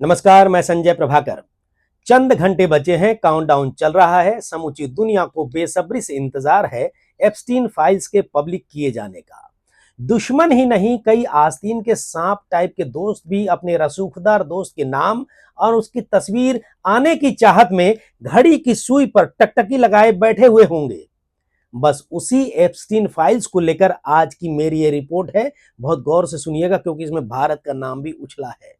नमस्कार, मैं संजय प्रभाकर। चंद घंटे बचे हैं, काउंटडाउन चल रहा है। समूची दुनिया को बेसब्री से इंतजार है एप्स्टीन फाइल्स के पब्लिक किए जाने का। दुश्मन ही नहीं, कई आस्तीन के सांप टाइप के दोस्त भी अपने रसूखदार दोस्त के नाम और उसकी तस्वीर आने की चाहत में घड़ी की सुई पर टकटकी लगाए बैठे हुए होंगे। बस उसी एप्स्टीन फाइल्स को लेकर आज की मेरी ये रिपोर्ट है। बहुत गौर से सुनिएगा क्योंकि इसमें भारत का नाम भी उछला है,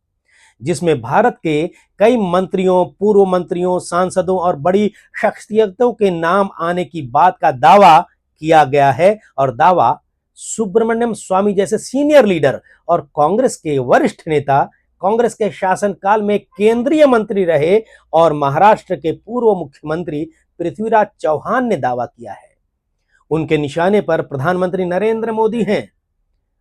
जिसमें भारत के कई मंत्रियों, पूर्व मंत्रियों, सांसदों और बड़ी शख्सियतों के नाम आने की बात का दावा किया गया है। और दावा सुब्रमण्यम स्वामी जैसे सीनियर लीडर और कांग्रेस के वरिष्ठ नेता, कांग्रेस के शासनकाल में केंद्रीय मंत्री रहे और महाराष्ट्र के पूर्व मुख्यमंत्री पृथ्वीराज चौहान ने दावा किया है। उनके निशाने पर प्रधानमंत्री नरेंद्र मोदी हैं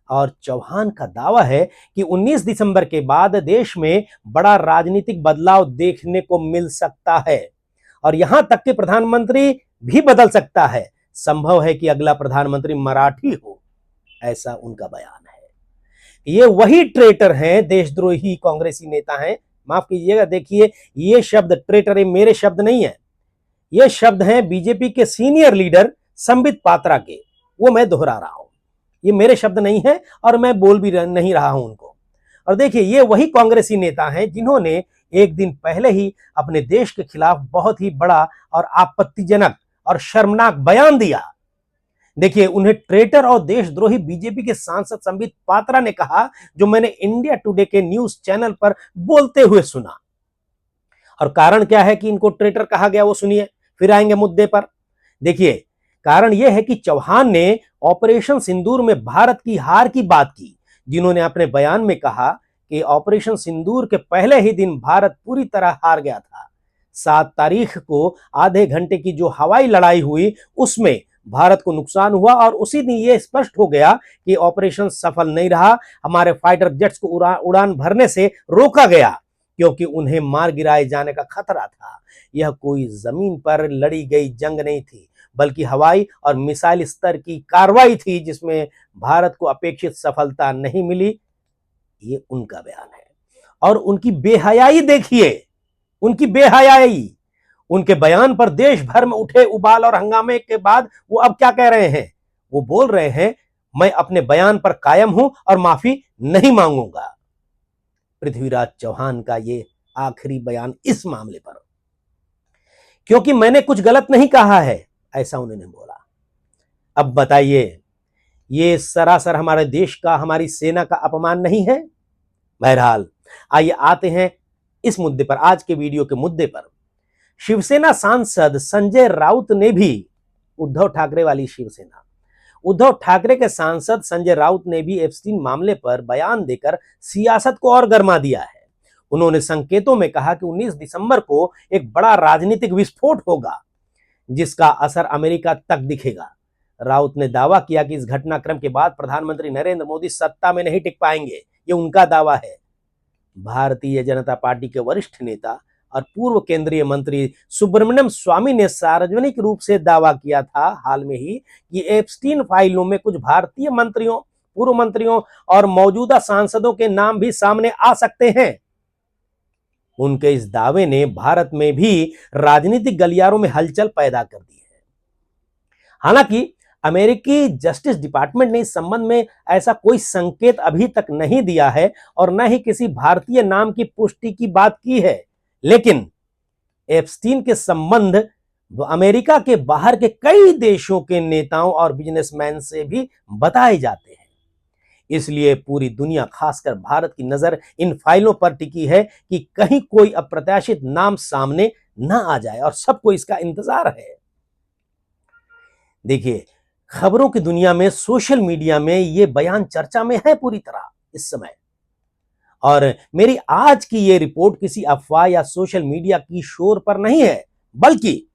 और चौहान का दावा है कि 19 दिसंबर के बाद देश में बड़ा राजनीतिक बदलाव देखने को मिल सकता है और यहां तक कि प्रधानमंत्री भी बदल सकता है। संभव है कि अगला प्रधानमंत्री मराठी हो, ऐसा उनका बयान है। ये वही ट्रेटर हैं, देशद्रोही कांग्रेसी नेता हैं। माफ कीजिएगा, देखिए ये शब्द ट्रेटर मेरे शब्द नहीं है, ये शब्द हैं बीजेपी के सीनियर लीडर संबित पात्रा के। वो मैं दोहरा रहा हूं, ये मेरे शब्द नहीं है और मैं बोल भी नहीं रहा हूं उनको। और देखिए, ये वही कांग्रेसी नेता हैं जिन्होंने एक दिन पहले ही अपने देश के खिलाफ बहुत ही बड़ा और आपत्तिजनक और शर्मनाक बयान दिया। देखिए, उन्हें ट्रेटर और देशद्रोही बीजेपी के सांसद संबित पात्रा ने कहा, जो मैंने इंडिया टुडे के न्यूज चैनल पर बोलते हुए सुना। और कारण क्या है कि इनको ट्रेटर कहा गया, वो सुनिए, फिर आएंगे मुद्दे पर। देखिए, कारण यह है कि चौहान ने ऑपरेशन सिंदूर में भारत की हार की बात की, जिन्होंने अपने बयान में कहा कि ऑपरेशन सिंदूर के पहले ही दिन भारत पूरी तरह हार गया था। 7 तारीख को आधे घंटे की जो हवाई लड़ाई हुई उसमें भारत को नुकसान हुआ और उसी दिन यह स्पष्ट हो गया कि ऑपरेशन सफल नहीं रहा। हमारे फाइटर जेट्स को उड़ान भरने से रोका गया क्योंकि उन्हें मार गिराए जाने का खतरा था। यह कोई जमीन पर लड़ी गई जंग नहीं थी, बल्कि हवाई और मिसाइल स्तर की कार्रवाई थी, जिसमें भारत को अपेक्षित सफलता नहीं मिली। ये उनका बयान है। और उनकी बेहयाई देखिए, उनकी बेहयाई। उनके बयान पर देश भर में उठे उबाल और हंगामे के बाद वो अब क्या कह रहे हैं? वो बोल रहे हैं, मैं अपने बयान पर कायम हूं और माफी नहीं मांगूंगा। पृथ्वीराज चौहान का ये आखिरी बयान इस मामले पर, क्योंकि मैंने कुछ गलत नहीं कहा है, ऐसा उन्होंने बोला। अब बताइए, ये सरासर हमारे देश का, हमारी सेना का अपमान नहीं है? बहरहाल, आइए आते हैं इस मुद्दे पर, आज के वीडियो के मुद्दे पर। शिवसेना सांसद संजय राउत ने भी, उद्धव ठाकरे वाली शिवसेना, उद्धव ठाकरे के सांसद संजय राउत ने भी एप्स्टीन मामले पर बयान देकर सियासत को और गर्मा दिया है। उन्होंने संकेतों में कहा कि 19 दिसंबर को एक बड़ा राजनीतिक विस्फोट होगा, जिसका असर अमेरिका तक दिखेगा। राउत ने दावा किया कि इस घटनाक्रम के बाद प्रधानमंत्री नरेंद्र मोदी सत्ता में नहीं टिक पाएंगे। ये उनका दावा है। भारतीय जनता पार्टी के वरिष्ठ नेता और पूर्व केंद्रीय मंत्री सुब्रमण्यम स्वामी ने सार्वजनिक रूप से दावा किया था हाल में ही कि एप्स्टीन फाइलों में कुछ भारतीय मंत्रियों, पूर्व मंत्रियों और मौजूदा सांसदों के नाम भी सामने आ सकते हैं। उनके इस दावे ने भारत में भी राजनीतिक गलियारों में हलचल पैदा कर दी है। हालांकि अमेरिकी जस्टिस डिपार्टमेंट ने इस संबंध में ऐसा कोई संकेत अभी तक नहीं दिया है और न ही किसी भारतीय नाम की पुष्टि की बात की है। लेकिन एप्स्टीन के संबंध अमेरिका के बाहर के कई देशों के नेताओं और बिजनेसमैन से भी बताए जाते हैं। इसलिए पूरी दुनिया, खासकर भारत की नजर इन फाइलों पर टिकी है कि कहीं कोई अप्रत्याशित नाम सामने न आ जाए और सबको इसका इंतजार है। देखिए, खबरों की दुनिया में, सोशल मीडिया में ये बयान चर्चा में है पूरी तरह इस समय। और मेरी आज की ये रिपोर्ट किसी अफवाह या सोशल मीडिया की शोर पर नहीं है, बल्कि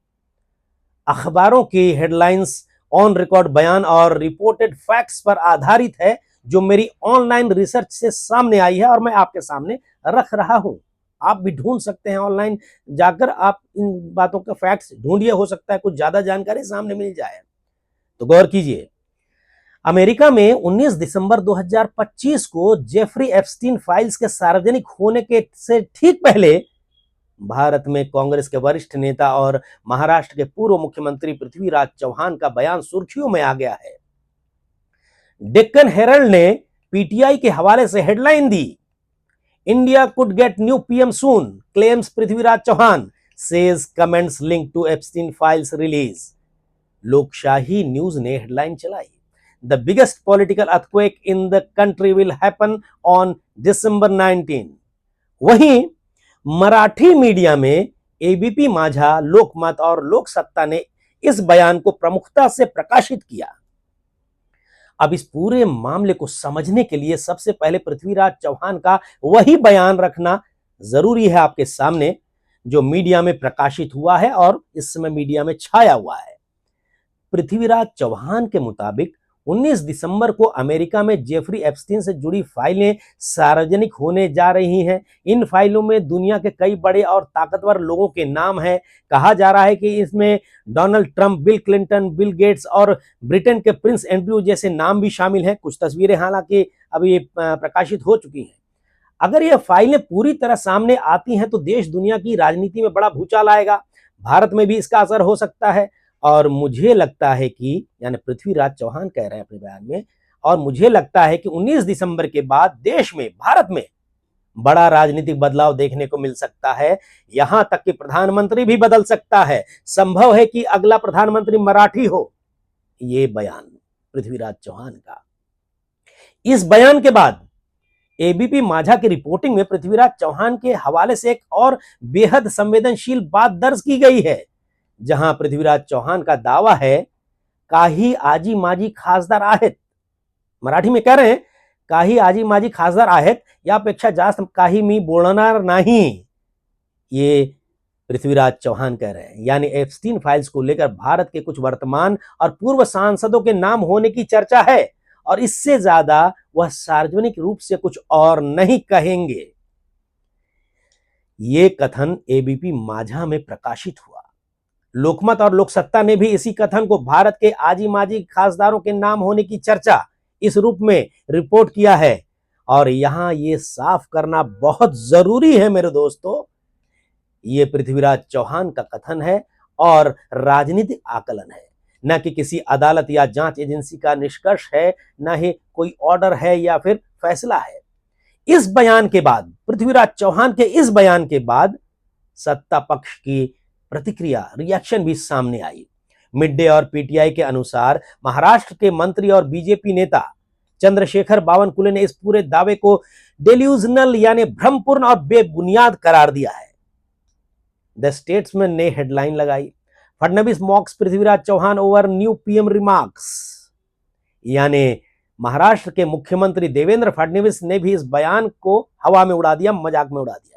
अखबारों की हेडलाइंस, ऑन रिकॉर्ड बयान और रिपोर्टेड फैक्ट्स पर आधारित है, जो मेरी ऑनलाइन रिसर्च से सामने आई है और मैं आपके सामने रख रहा हूं। आप भी ढूंढ सकते हैं, ऑनलाइन जाकर आप इन बातों के फैक्ट्स ढूंढिए, हो सकता है कुछ ज्यादा जानकारी सामने मिल जाए। तो गौर कीजिए। अमेरिका में 19 दिसंबर 2025 को जेफरी एप्स्टीन फाइल्स के सार्वजनिक होने के से ठीक पहले भारत में कांग्रेस के वरिष्ठ नेता और महाराष्ट्र के पूर्व मुख्यमंत्री पृथ्वीराज चौहान का बयान सुर्खियों में आ गया है। डेक्कन हेरल्ड ने पीटीआई के हवाले से हेडलाइन दी, India could get new PM soon, claims Prithviraj Chauhan, says comments link to Epstein files release. Lokshahi news ने हेडलाइन चलाई, the biggest political earthquake in the country will happen on December 19। वहीं मराठी मीडिया में ABP माझा, लोकमत और लोक सत्ता ने इस बयान को प्रमुखता से प्रकाशित किया। अब इस पूरे मामले को समझने के लिए सबसे पहले पृथ्वीराज चौहान का वही बयान रखना जरूरी है आपके सामने, जो मीडिया में प्रकाशित हुआ है और इस समय मीडिया में छाया हुआ है। पृथ्वीराज चौहान के मुताबिक 19 दिसंबर को अमेरिका में जेफरी एप्स्टीन से जुड़ी फाइलें सार्वजनिक होने जा रही हैं। इन फाइलों में दुनिया के कई बड़े और ताकतवर लोगों के नाम हैं। कहा जा रहा है कि इसमें Donald Trump, bill Clinton, Bill Gates और ब्रिटेन के प्रिंस एंड्रयू जैसे नाम भी शामिल हैं। कुछ तस्वीरें हालांकि अभी प्रकाशित हो चुकी हैं। अगर ये फाइलें पूरी तरह सामने आती हैं तो देश दुनिया की राजनीति में बड़ा भूचाल आएगा। भारत में भी इसका असर हो सकता है। और मुझे लगता है कि, यानी पृथ्वीराज चौहान कह रहे हैं अपने बयान में, और मुझे लगता है कि 19 दिसंबर के बाद देश में, भारत में बड़ा राजनीतिक बदलाव देखने को मिल सकता है। यहां तक कि प्रधानमंत्री भी बदल सकता है। संभव है कि अगला प्रधानमंत्री मराठी हो। ये बयान पृथ्वीराज चौहान का। इस बयान के बाद एबीपी माझा की रिपोर्टिंग में पृथ्वीराज चौहान के हवाले से एक और बेहद संवेदनशील बात दर्ज की गई है, जहां पृथ्वीराज चौहान का दावा है, काही आजी माजी खासदार आहेत, मराठी में कह रहे हैं, काही आजी माजी खासदार आहेत, यापेक्षा जास्त काही मी बोलणार नाही। ये पृथ्वीराज चौहान कह रहे हैं। यानी एप्स्टीन फाइल्स को लेकर भारत के कुछ वर्तमान और पूर्व सांसदों के नाम होने की चर्चा है और इससे ज्यादा वह सार्वजनिक रूप से कुछ और नहीं कहेंगे। ये कथन एबीपी माझा में प्रकाशित हुआ। लोकमत और लोकसत्ता ने भी इसी कथन को भारत के आजी माजी खासदारों के नाम होने की चर्चा इस रूप में रिपोर्ट किया है। और यहां ये साफ करना बहुत जरूरी है मेरे दोस्तों, ये पृथ्वीराज चौहान का कथन है और राजनीतिक आकलन है, न कि किसी अदालत या जांच एजेंसी का निष्कर्ष है, न ही कोई ऑर्डर है या फिर फैसला है। इस बयान के बाद, पृथ्वीराज चौहान के इस बयान के बाद सत्ता पक्ष की प्रतिक्रिया, रिएक्शन भी सामने आई। मिड डे और पीटीआई के अनुसार महाराष्ट्र के मंत्री और बीजेपी नेता चंद्रशेखर बावनकुले ने इस पूरे दावे को डेल्यूजनल यानी भ्रमपूर्ण और बेबुनियाद करार दिया है। द स्टेट्समैन ने हेडलाइन लगाई, Fadnavis mocks Prithviraj Chauhan over new PM remarks. यानी महाराष्ट्र के मुख्यमंत्री देवेंद्र फडणवीस ने भी इस बयान को हवा में उड़ा दिया, मजाक में उड़ा दिया।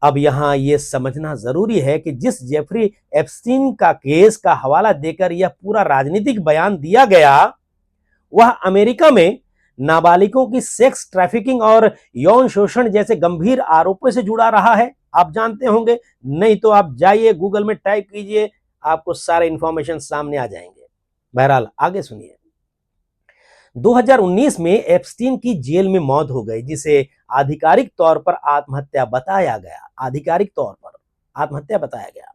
अब यहां यह समझना जरूरी है कि जिस जेफरी एप्स्टीन का केस का हवाला देकर यह पूरा राजनीतिक बयान दिया गया, वह अमेरिका में नाबालिगों की सेक्स ट्रैफिकिंग और यौन शोषण जैसे गंभीर आरोपों से जुड़ा रहा है। आप जानते होंगे, नहीं तो आप जाइए गूगल में टाइप कीजिए, आपको सारे इंफॉर्मेशन सामने आ जाएंगे। बहरहाल आगे सुनिए। 2019 में एप्स्टीन की जेल में मौत हो गई, जिसे आधिकारिक तौर पर आत्महत्या बताया गया। आधिकारिक तौर पर आत्महत्या बताया गया।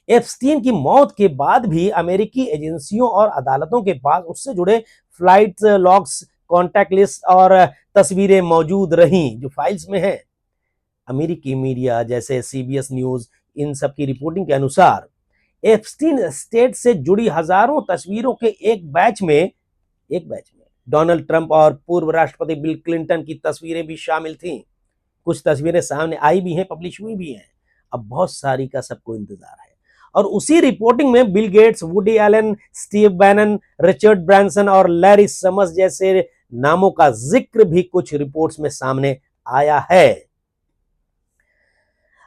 एप्स्टीन की मौत के बाद भी अमेरिकी एजेंसियों और अदालतों के पास उससे जुड़े फ्लाइट लॉग्स, कॉन्टैक्ट लिस्ट और तस्वीरें मौजूद रहीं, जो फाइल्स में है। अमेरिकी मीडिया जैसे सीबीएस न्यूज, इन सब की रिपोर्टिंग के अनुसार एप्स्टीन स्टेट से जुड़ी हजारों तस्वीरों के एक बैच में डोनाल्ड ट्रंप और पूर्व राष्ट्रपति बिल क्लिंटन की तस्वीरें भी शामिल थीं। कुछ तस्वीरें सामने आई भी हैं, पब्लिश हुई भी हैं। अब बहुत सारी का सबको इंतजार है। और उसी रिपोर्टिंग में Bill Gates, Woody Allen, Steve Bannon, Richard Branson और लैरी समर्स जैसे नामों का जिक्र भी कुछ रिपोर्ट्स में सामने आया है।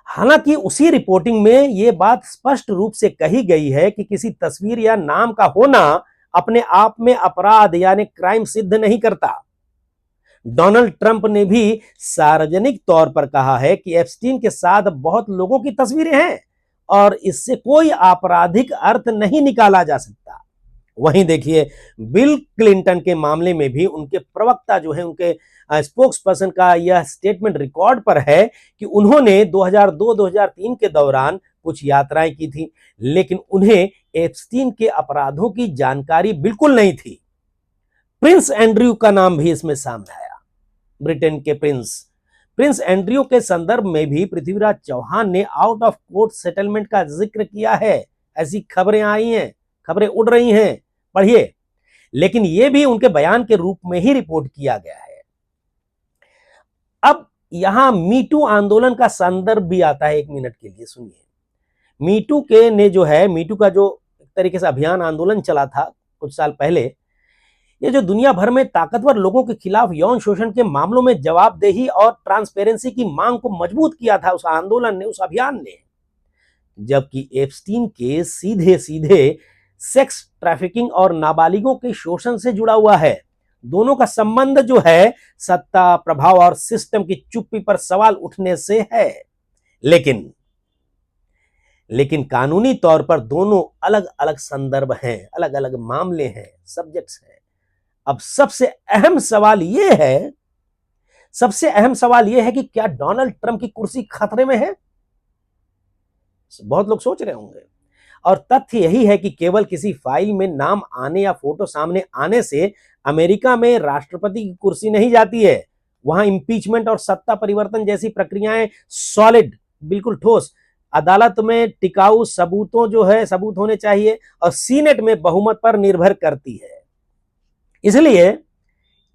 हालांकि उसी रिपोर्टिंग में यह बात स्पष्ट रूप से कही गई है कि किसी तस्वीर या नाम का होना अपने आप में अपराध यानी क्राइम सिद्ध नहीं करता। डोनाल्ड ट्रंप ने भी सार्वजनिक तौर पर कहा है कि एप्स्टीन के साथ बहुत लोगों की तस्वीरें हैं और इससे कोई आपराधिक अर्थ नहीं निकाला जा सकता। वहीं देखिए, बिल क्लिंटन के मामले में भी उनके प्रवक्ता जो है, उनके स्पोक्स पर्सन का यह स्टेटमेंट रिकॉर्ड पर है कि उन्होंने 2002-2003 के दौरान कुछ यात्राएं की थी, लेकिन उन्हें एप्स्टीन के अपराधों की जानकारी बिल्कुल नहीं थी। प्रिंस एंड्रयू का नाम भी इसमें सामने आया। ब्रिटेन के प्रिंस एंड्रयू के संदर्भ में भी पृथ्वीराज चौहान ने आउट ऑफ कोर्ट सेटलमेंट का जिक्र किया है। ऐसी खबरें आई हैं, खबरें उड़ रही हैं, पढ़िए। लेकिन यह भी उनके बयान के रूप में ही रिपोर्ट किया गया है। अब यहां मीटू आंदोलन का संदर्भ भी आता है, 1 मिनट के लिए सुनिए। मीटू के ने जो है, मीटू का जो एक तरीके से अभियान आंदोलन चला था कुछ साल पहले, ये जो दुनिया भर में ताकतवर लोगों के खिलाफ यौन शोषण के मामलों में जवाबदेही और ट्रांसपेरेंसी की मांग को मजबूत किया था उस आंदोलन ने, उस अभियान ने। जबकि एप्स्टीन के सीधे सीधे सेक्स ट्रैफिकिंग और नाबालिगों के शोषण से जुड़ा हुआ है। दोनों का संबंध जो है सत्ता, प्रभाव और सिस्टम की चुप्पी पर सवाल उठने से है। लेकिन कानूनी तौर पर दोनों अलग अलग संदर्भ हैं, अलग अलग मामले हैं, सब्जेक्ट्स हैं। अब सबसे अहम सवाल यह है कि क्या डोनाल्ड ट्रंप की कुर्सी खतरे में है? बहुत लोग सोच रहे होंगे। और तथ्य यही है कि केवल किसी फाइल में नाम आने या फोटो सामने आने से अमेरिका में राष्ट्रपति की कुर्सी नहीं जाती है। वहां इंपीचमेंट और सत्ता परिवर्तन जैसी प्रक्रियाएं सॉलिड, बिल्कुल ठोस, अदालत में टिकाऊ सबूत होने चाहिए और सीनेट में बहुमत पर निर्भर करती है। इसलिए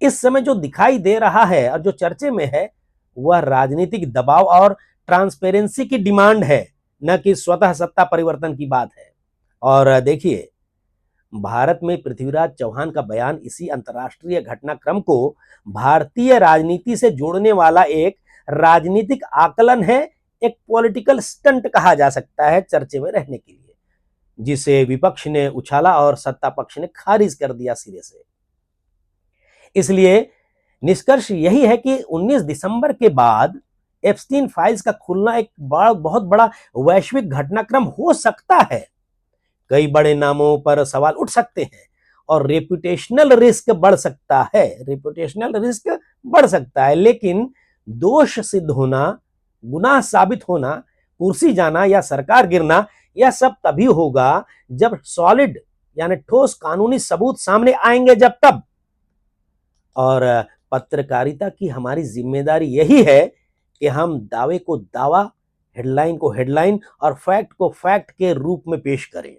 इस समय जो दिखाई दे रहा है और जो चर्चे में है, वह राजनीतिक दबाव और ट्रांसपेरेंसी की डिमांड है, न कि स्वतः सत्ता परिवर्तन की बात है। और देखिए, भारत में पृथ्वीराज चौहान का बयान इसी अंतर्राष्ट्रीय घटनाक्रम को भारतीय राजनीति से जोड़ने वाला एक राजनीतिक आकलन है, एक पॉलिटिकल स्टंट कहा जा सकता है चर्चे में रहने के लिए, जिसे विपक्ष ने उछाला और सत्ता पक्ष ने खारिज कर दिया सिरे से। इसलिए निष्कर्ष यही है कि 19 दिसंबर के बाद एप्स्टीन फाइल्स का खुलना एक बहुत बड़ा वैश्विक घटनाक्रम हो सकता है। कई बड़े नामों पर सवाल उठ सकते हैं और रेपुटेशनल रिस्क बढ़ सकता है। लेकिन दोष सिद्ध होना, गुनाह साबित होना, कुर्सी जाना या सरकार गिरना, यह सब तभी होगा जब सॉलिड यानी ठोस कानूनी सबूत सामने आएंगे, जब तब। और पत्रकारिता की हमारी जिम्मेदारी यही है कि हम दावे को दावा, हेडलाइन को हेडलाइन और फैक्ट को फैक्ट के रूप में पेश करें,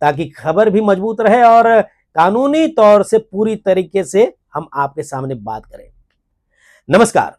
ताकि खबर भी मजबूत रहे और कानूनी तौर से पूरी तरीके से हम आपके सामने बात करें। नमस्कार।